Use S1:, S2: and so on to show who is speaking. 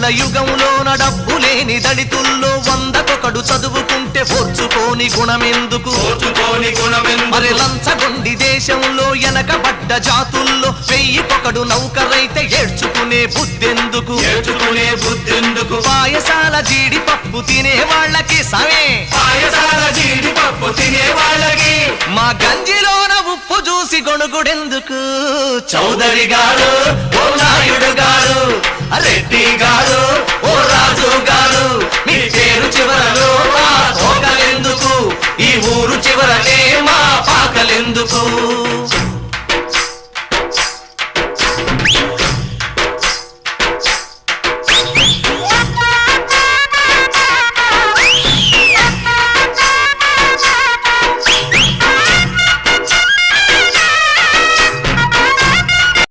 S1: డబ్బుల యుగంలోన డబ్బు లేని దళితుల్లో 100కొకడు చదువుకుంటే ఓర్చుకోని గుణమెందుకు మరి లంచగొండి దేశంలో వెనకబడ్డ జాతుల్లో 1000కొకడు నౌకరైతే ఏడ్చుకునే బుద్ధెందుకు పాయసాల జీడిపప్పు తినే వాళ్ళకి సమే
S2: పాయసాల జీడిపప్పు తినే వాళ్ళకి
S1: మా గంజిలోన ఉప్పు చూసి గొణుగుడెందుకు
S2: చౌదరి గారు ఓ నాయుడు గారు రెడ్డి గారు ఓ రాజు గారు మీ పేరు చివరలో మా తోకలెందుకు ఈ ఊరు చివరనే మా పాకలెందుకు